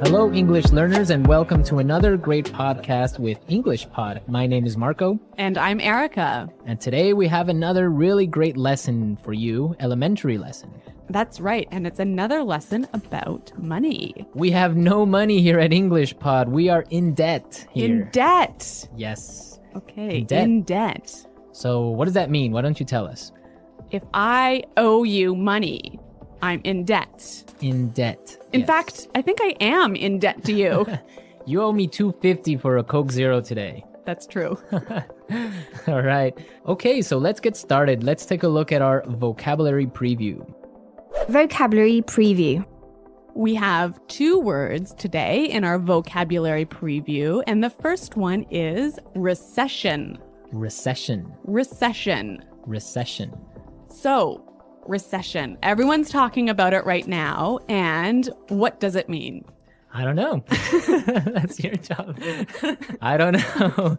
Hello, English learners, and welcome to another great podcast with English Pod. My name is Marco. And I'm Erica. And today we have another really great lesson for you, elementary lesson. That's right, and it's another lesson about money. We have no money here at English Pod. We are in debt here. In debt. Yes. Okay, In debt. in debt. So what does that mean? Why don't you tell us? If I owe you money, I'm in debt. In debt. In Yes. fact, I think I am in debt to you. You owe me $2.50 for a Coke Zero today. That's true. All right. Okay, so let's get started. Let's take a look at our vocabulary preview. Vocabulary preview. We have two words today in our vocabulary preview, and the first one is recession. Recession. Recession. Recession. So, recession. Everyone's talking about it right now, and what does it mean? I don't know. That's your job. I don't know.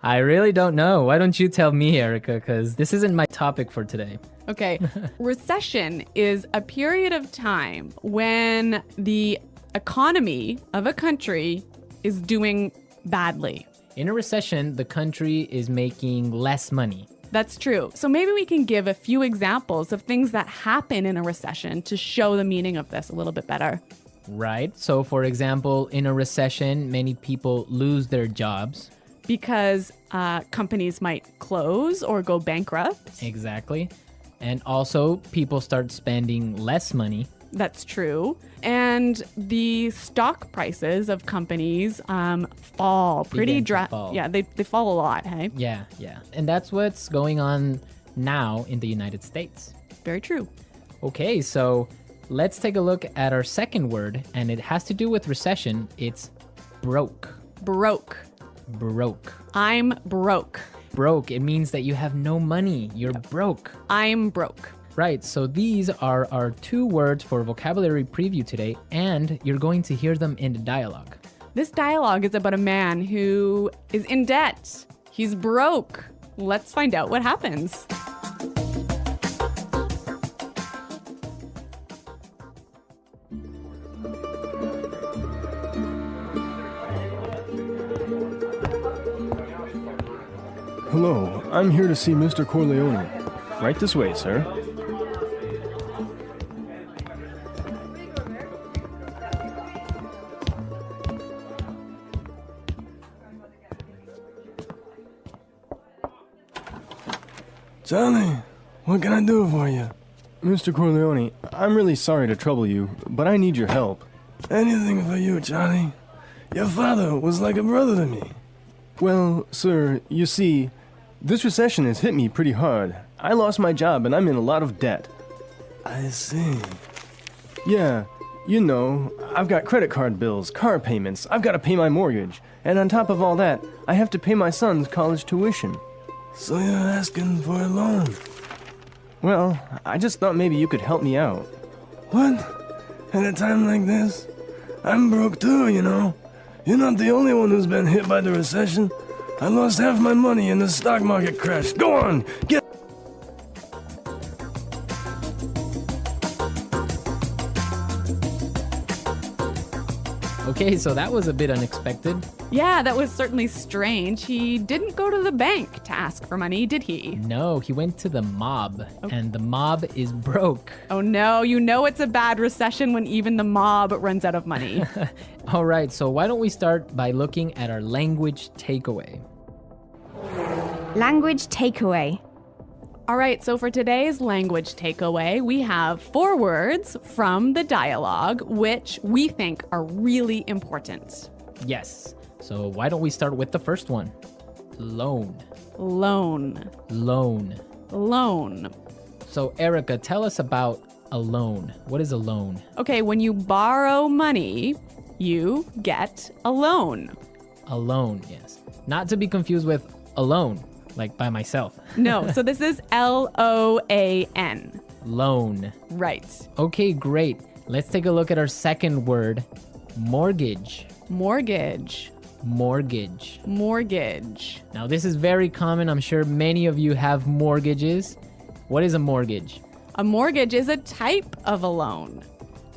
I really don't know. Why don't you tell me, Erica? Because this isn't my topic for today. Okay. Recession is a period of time when the economy of a country is doing badly. In a recession, the country is making less money. That's true. So maybe we can give a few examples of things that happen in a recession to show the meaning of this a little bit better. Right. So, for example, in a recession, many people lose their jobs. Because companies might close or go bankrupt. Exactly. And also, people start spending less money. That's true. And the stock prices of companies fall pretty Begin to fall. Yeah, they fall a lot, hey? Yeah. And that's what's going on now in the United States. Very true. Okay, so let's take a look at our second word, and it has to do with recession. It's broke. Broke. Broke. I'm broke. Broke, it means that you have no money. You're broke. I'm broke. Right, so these are our two words for vocabulary preview today, and you're going to hear them in the dialogue. This dialogue is about a man who is in debt. He's broke. Let's find out what happens. Hello, I'm here to see Mr. Corleone. Right this way, sir. Charlie, what can I do for you? Mr. Corleone, I'm really sorry to trouble you, but I need your help. Anything for you, Charlie. Your father was like a brother to me. Well, sir, you see, this recession has hit me pretty hard. I lost my job and I'm in a lot of debt. I see. Yeah, you know, I've got credit card bills, car payments, I've got to pay my mortgage, and on top of all that, I have to pay my son's college tuition. So you're asking for a loan? Well, I just thought maybe you could help me out. What? At a time like this? I'm broke too, you know. You're not the only one who's been hit by the recession. I lost half my money in the stock market crash. Go on, get... Okay, so that was a bit unexpected. Yeah, that was certainly strange. He didn't go to the bank to ask for money, did he? No, he went to the mob, and the mob is broke. Oh no, you know it's a bad recession when even the mob runs out of money. All right, so why don't we start by looking at our language takeaway? Language takeaway. All right, so for today's language takeaway, we have 4 words from the dialogue, which we think are really important. Yes, so why don't we start with the first one? Loan. Loan. Loan. Loan. So Erica, tell us about a loan. What is a loan? Okay, when you borrow money, you get a loan. A loan, yes. Not to be confused with alone, like by myself. No, so this is L-O-A-N. Loan. Right. Okay, great. Let's take a look at our second word, mortgage. Mortgage. Mortgage. Mortgage. Now, this is very common. I'm sure many of you have mortgages. What is a mortgage? A mortgage is a type of a loan.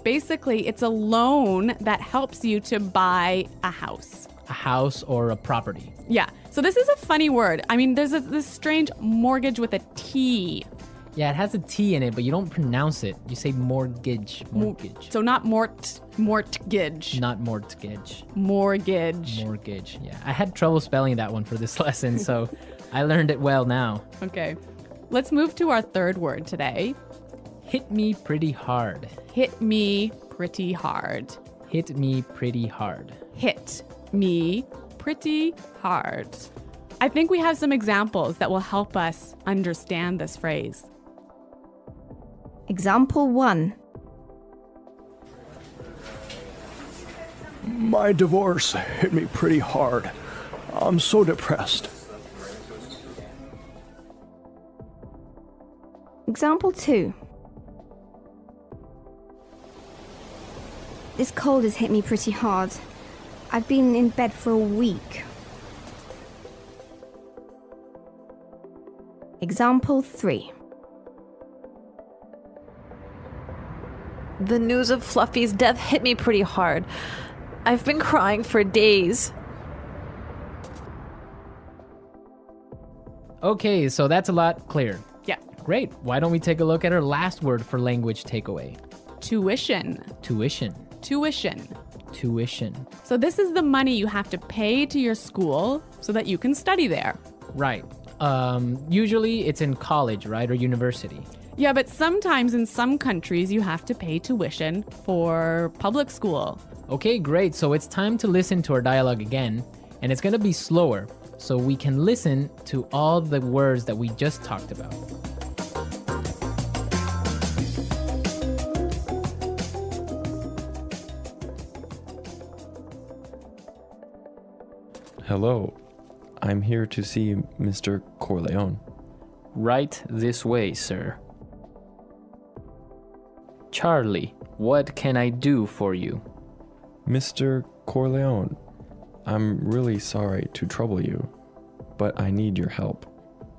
Basically, it's a loan that helps you to buy a house. A house or a property. Yeah. So this is a funny word. I mean, there's this strange mortgage with a T. Yeah, it has a T in it, but you don't pronounce it. You say mortgage. Mortgage. So not mortgage. Not mortgage. Mortgage. Mortgage. Yeah. I had trouble spelling that one for this lesson, so I learned it well now. Okay. Let's move to our third word today. Hit me pretty hard. Hit me pretty hard. Hit me pretty hard. Hit me pretty hard. I think we have some examples that will help us understand this phrase. Example 1. My divorce hit me pretty hard. I'm so depressed. Example 2. This cold has hit me pretty hard. I've been in bed for a week. Example 3. The news of Fluffy's death hit me pretty hard. I've been crying for days. Okay, so that's a lot clearer. Yeah. Great. Why don't we take a look at our last word for language takeaway? Tuition. Tuition. Tuition. Tuition. So this is the money you have to pay to your school so that you can study there. Right. Usually it's in college, right? Or university. Yeah, but sometimes in some countries you have to pay tuition for public school. Okay, great. So it's time to listen to our dialogue again, and it's going to be slower so we can listen to all the words that we just talked about. Hello, I'm here to see Mr. Corleone. Right this way, sir. Charlie, what can I do for you? Mr. Corleone, I'm really sorry to trouble you, but I need your help.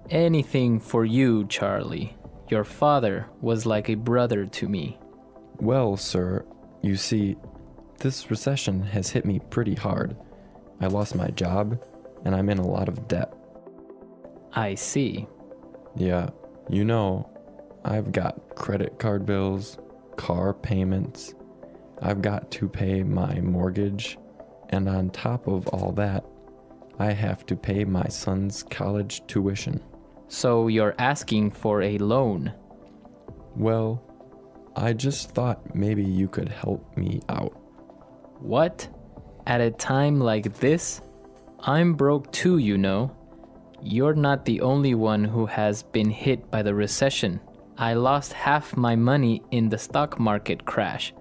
Anything for you, Charlie. Your father was like a brother to me. Well, sir, you see, this recession has hit me pretty hard. I lost my job, and I'm in a lot of debt. I see. Yeah, you know, I've got credit card bills, car payments. I've got to pay my mortgage, and on top of all that, I have to pay my son's college tuition. So you're asking for a loan? Well, I just thought maybe you could help me out. What? At a time like this? I'm broke too, you know. You're not the only one who has been hit by the recession. I lost half my money in the stock market crash.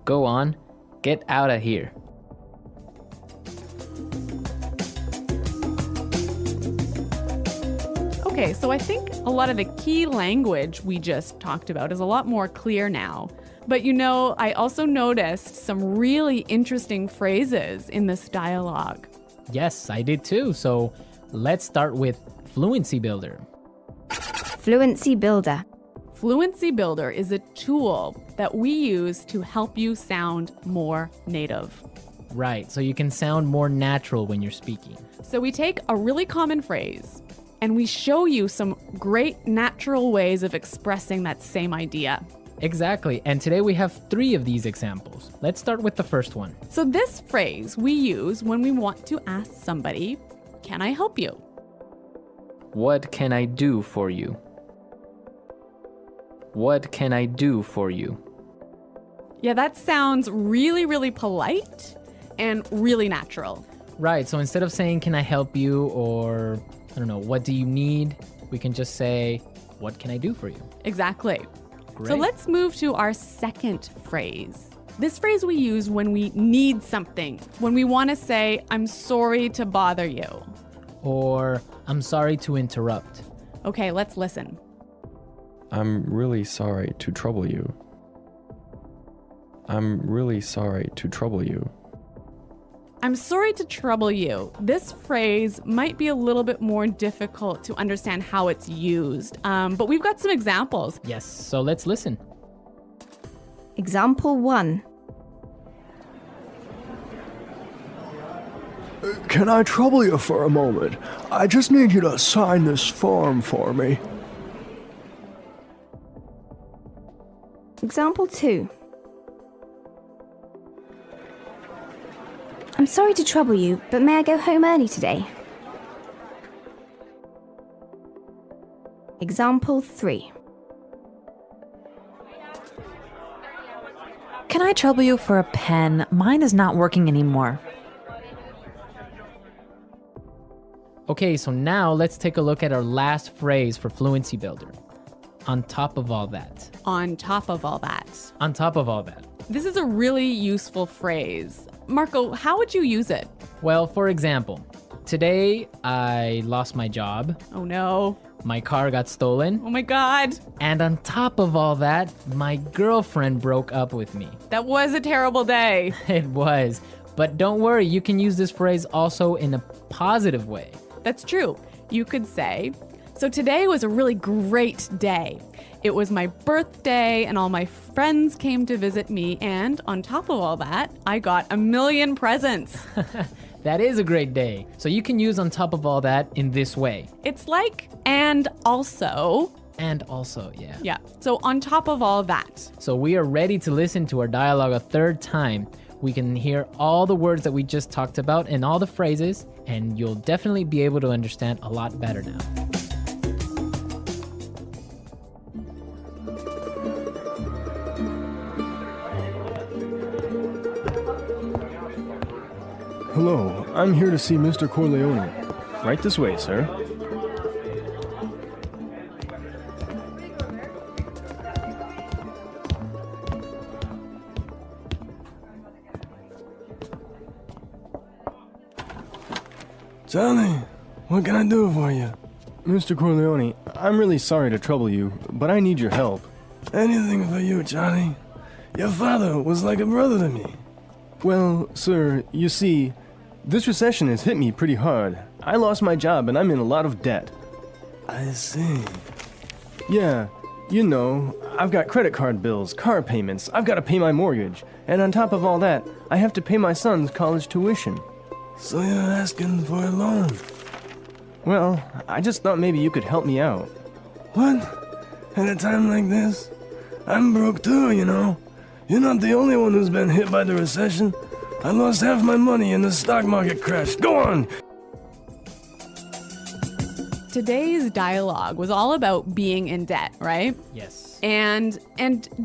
Go on, get out of here. Okay, so I think a lot of the key language we just talked about is a lot more clear now. But you know, I also noticed some really interesting phrases in this dialogue. Yes, I did too. So let's start with Fluency Builder. Fluency Builder. Fluency Builder is a tool that we use to help you sound more native. Right, so you can sound more natural when you're speaking. So we take a really common phrase and we show you some great natural ways of expressing that same idea. Exactly, and today we have 3 of these examples. Let's start with the first one. So this phrase we use when we want to ask somebody, "Can I help you?" What can I do for you? What can I do for you? Yeah, that sounds really, really polite and really natural. Right, so instead of saying, can I help you, or, I don't know, what do you need? We can just say, what can I do for you? Exactly. Great. So let's move to our second phrase. This phrase we use when we need something, when we want to say, I'm sorry to bother you. Or, I'm sorry to interrupt. Okay, let's listen. I'm really sorry to trouble you. I'm really sorry to trouble you. I'm sorry to trouble you. This phrase might be a little bit more difficult to understand how it's used, but we've got some examples. Yes, so let's listen. Example 1. Can I trouble you for a moment? I just need you to sign this form for me. Example 2. I'm sorry to trouble you, but may I go home early today? Example 3. Can I trouble you for a pen? Mine is not working anymore. Okay, so now let's take a look at our last phrase for Fluency Builder. On top of all that. On top of all that. On top of all that. This is a really useful phrase. Marco, how would you use it? Well, for example, today I lost my job, Oh no. my car got stolen, Oh my God. and on top of all that, my girlfriend broke up with me. That was a terrible day. It was. But don't worry, you can use this phrase also in a positive way. That's true. You could say, so today was a really great day. It was my birthday and all my friends came to visit me, and on top of all that, I got a million presents. That is a great day. So you can use on top of all that in this way. It's like, and also. And also, yeah. Yeah, so on top of all that. So we are ready to listen to our dialogue a third time. We can hear all the words that we just talked about and all the phrases, and you'll definitely be able to understand a lot better now. Hello, I'm here to see Mr. Corleone. Right this way, sir. Johnny, what can I do for you? Mr. Corleone, I'm really sorry to trouble you, but I need your help. Anything for you, Johnny. Your father was like a brother to me. Well, sir, you see, this recession has hit me pretty hard. I lost my job and I'm in a lot of debt. I see. Yeah, you know, I've got credit card bills, car payments, I've got to pay my mortgage, and on top of all that, I have to pay my son's college tuition. So you're asking for a loan? Well, I just thought maybe you could help me out. What? At a time like this? I'm broke too, you know. You're not the only one who's been hit by the recession. I lost half my money and the stock market crashed. Go on! Today's dialogue was all about being in debt, right? Yes. And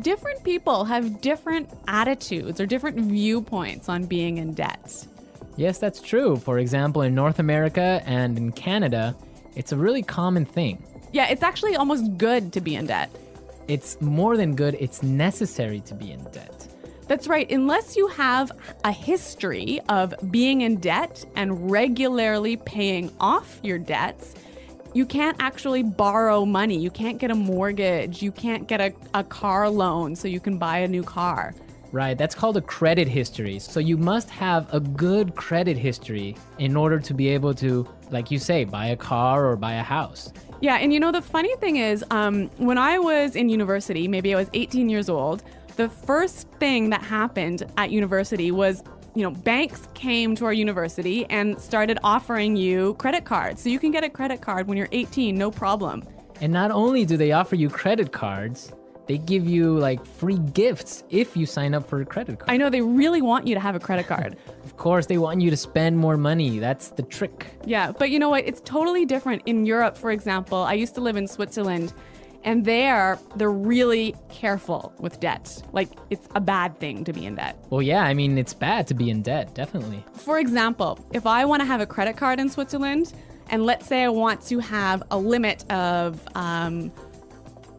different people have different attitudes or different viewpoints on being in debt. Yes, that's true. For example, in North America and in Canada, it's a really common thing. Yeah, it's actually almost good to be in debt. It's more than good, it's necessary to be in debt. That's right. Unless you have a history of being in debt and regularly paying off your debts, you can't actually borrow money. You can't get a mortgage. You can't get a car loan so you can buy a new car. Right, that's called a credit history. So you must have a good credit history in order to be able to, like you say, buy a car or buy a house. Yeah, and you know, the funny thing is, when I was in university, maybe I was 18 years old, the first thing that happened at university was, you know, banks came to our university and started offering you credit cards. So you can get a credit card when you're 18, no problem. And not only do they offer you credit cards, they give you like free gifts if you sign up for a credit card. I know, they really want you to have a credit card. Of course, they want you to spend more money. That's the trick. Yeah, but you know what? It's totally different in Europe, for example. I used to live in Switzerland, and they're really careful with debt. Like, it's a bad thing to be in debt. Well, yeah, I mean, it's bad to be in debt, definitely. For example, if I want to have a credit card in Switzerland, and let's say I want to have a limit of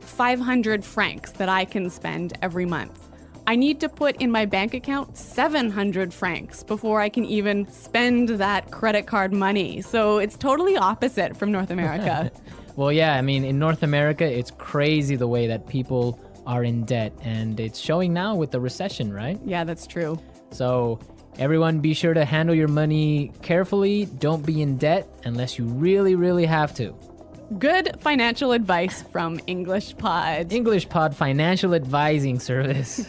500 francs that I can spend every month, I need to put in my bank account 700 francs before I can even spend that credit card money. So it's totally opposite from North America. Well, yeah, I mean, in North America, it's crazy the way that people are in debt, and it's showing now with the recession, right? Yeah, that's true. So everyone be sure to handle your money carefully. Don't be in debt unless you really, really have to. Good financial advice from English Pod. English Pod Financial Advising Service.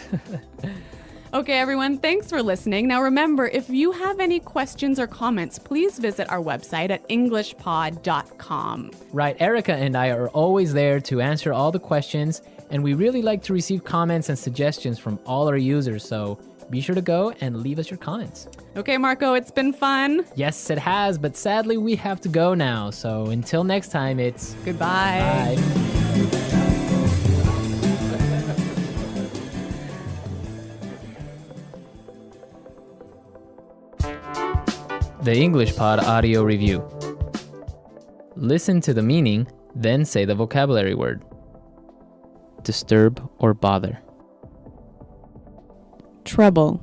Okay, everyone, thanks for listening. Now remember, if you have any questions or comments, please visit our website at englishpod.com. Right, Erica and I are always there to answer all the questions, and we really like to receive comments and suggestions from all our users, so be sure to go and leave us your comments. Okay, Marco, it's been fun. Yes, it has, but sadly we have to go now, so until next time, it's Goodbye. bye. The English Pod Audio Review. Listen to the meaning, then say the vocabulary word. Disturb or bother. Trouble.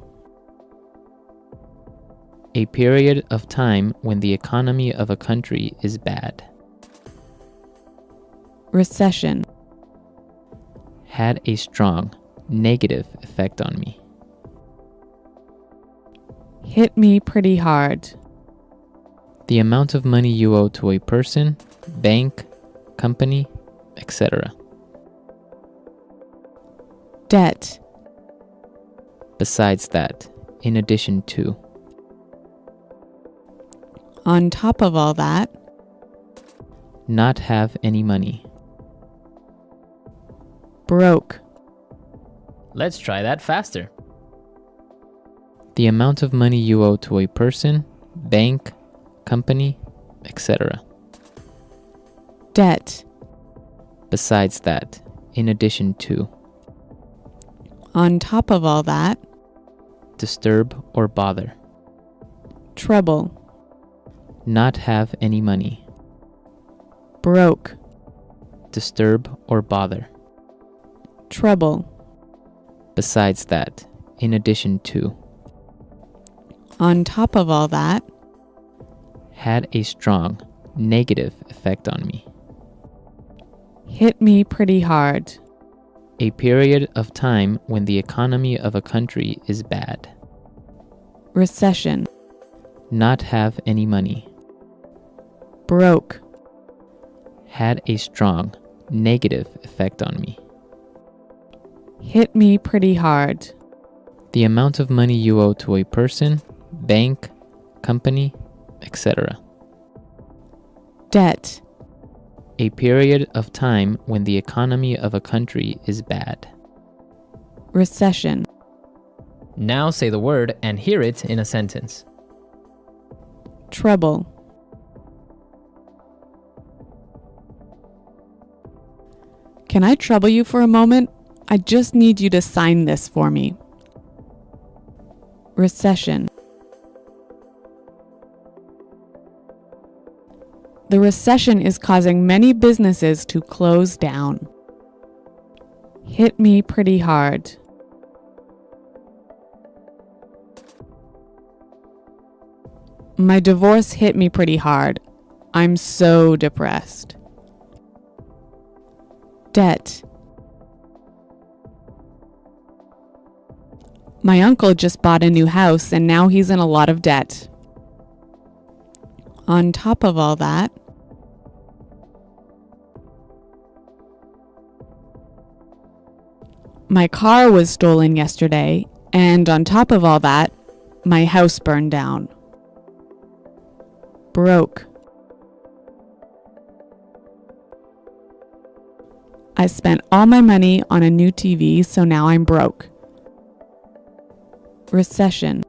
A period of time when the economy of a country is bad. Recession. Had a strong negative effect on me. Hit me pretty hard. The amount of money you owe to a person, bank, company, etc. Debt. Besides that, in addition to. On top of all that. Not have any money. Broke. Let's try that faster. The amount of money you owe to a person, bank, company, etc. Debt. Besides that, in addition to. On top of all that. Disturb or bother. Trouble. Not have any money. Broke. Disturb or bother. Trouble. Besides that, in addition to. On top of all that. Had a strong negative effect on me. Hit me pretty hard. A period of time when the economy of a country is bad. Recession. Not have any money. Broke. Had a strong negative effect on me. Hit me pretty hard. The amount of money you owe to a person, bank, company, etc. Debt. A period of time when the economy of a country is bad. Recession. Now say the word and hear it in a sentence. Trouble. Can I trouble you for a moment? I just need you to sign this for me. Recession. The recession is causing many businesses to close down. Hit me pretty hard. My divorce hit me pretty hard. I'm so depressed. Debt. My uncle just bought a new house and now he's in a lot of debt. On top of all that, my car was stolen yesterday, and on top of all that, my house burned down. Broke. I spent all my money on a new TV, so now I'm broke. Recession.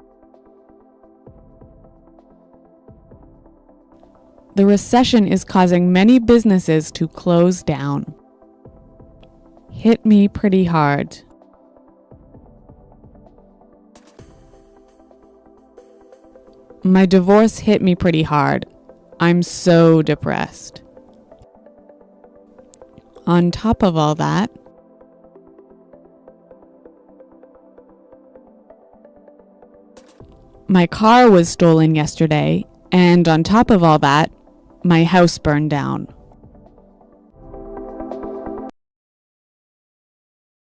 The recession is causing many businesses to close down. Hit me pretty hard. My divorce hit me pretty hard. I'm so depressed. On top of all that, my car was stolen yesterday, and on top of all that, my house burned down.